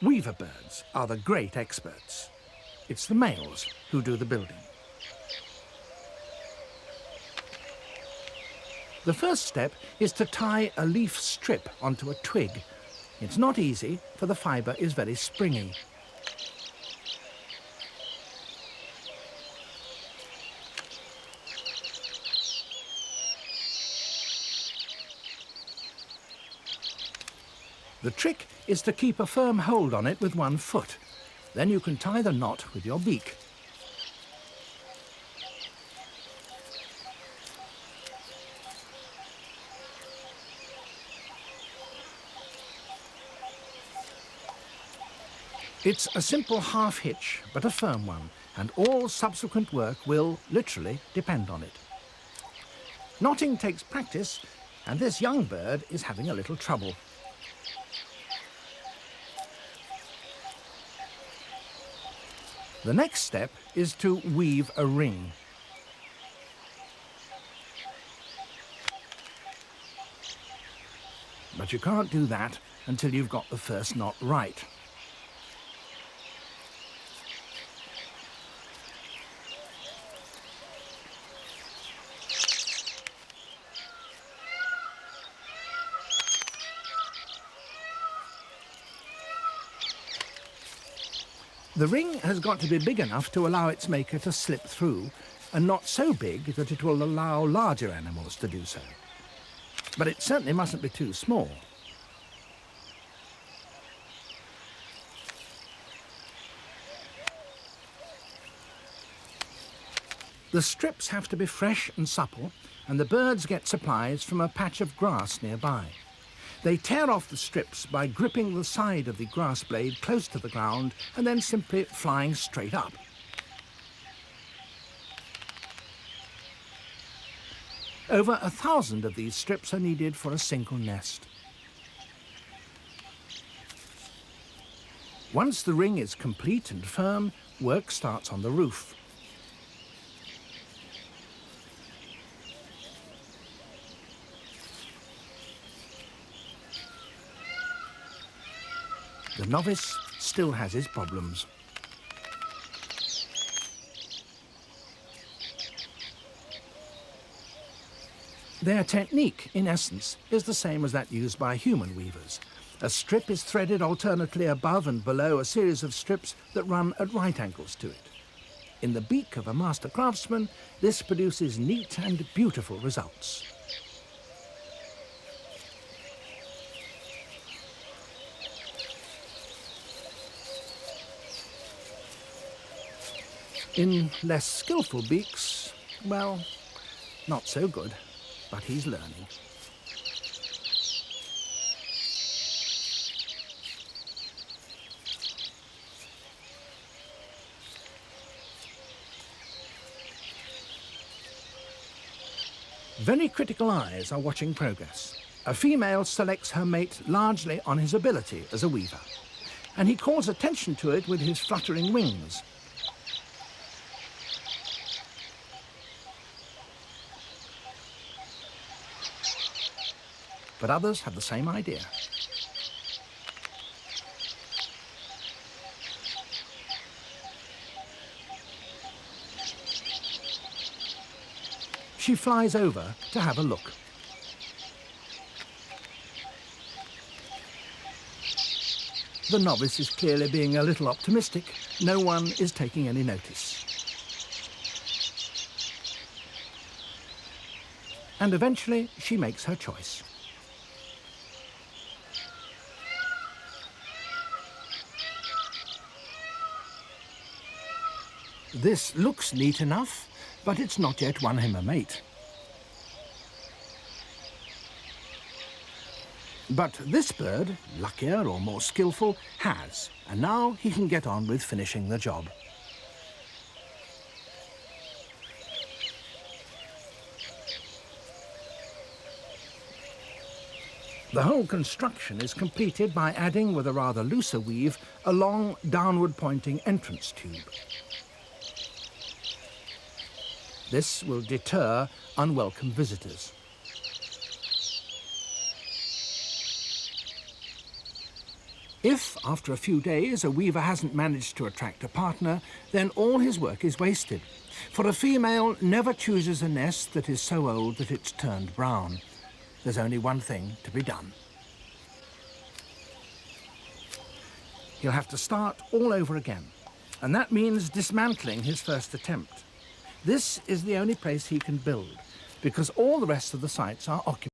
Weaver birds are the great experts. It's the males who do the building. The first step is to tie a leaf strip onto a twig. It's not easy, for the fibre is very springy. The trick is to keep a firm hold on it with one foot. Then you can tie the knot with your beak. It's a simple half hitch, but a firm one, and all subsequent work will, literally, depend on it. Knotting takes practice, and this young bird is having a little trouble. The next step is to weave a ring. But you can't do that until you've got the first knot right. The ring has got to be big enough to allow its maker to slip through, and not so big that it will allow larger animals to do so. But it certainly mustn't be too small. The strips have to be fresh and supple, and the birds get supplies from a patch of grass nearby. They tear off the strips by gripping the side of the grass blade close to the ground and then simply flying straight up. Over 1,000 of these strips are needed for a single nest. Once the ring is complete and firm, work starts on the roof. The novice still has his problems. Their technique, in essence, is the same as that used by human weavers. A strip is threaded alternately above and below a series of strips that run at right angles to it. In the beak of a master craftsman, this produces neat and beautiful results. In less skillful beaks, well, not so good, but he's learning. Very critical eyes are watching progress. A female selects her mate largely on his ability as a weaver, and he calls attention to it with his fluttering wings. But others have the same idea. She flies over to have a look. The novice is clearly being a little optimistic. No one is taking any notice. And eventually she makes her choice. This looks neat enough, but it's not yet won him a mate. But this bird, luckier or more skillful, has, and now he can get on with finishing the job. The whole construction is completed by adding, with a rather looser weave, a long downward-pointing entrance tube. This will deter unwelcome visitors. If, after a few days, a weaver hasn't managed to attract a partner, then all his work is wasted. For a female never chooses a nest that is so old that it's turned brown. There's only one thing to be done. He'll have to start all over again, and that means dismantling his first attempt. This is the only place he can build, because all the rest of the sites are occupied.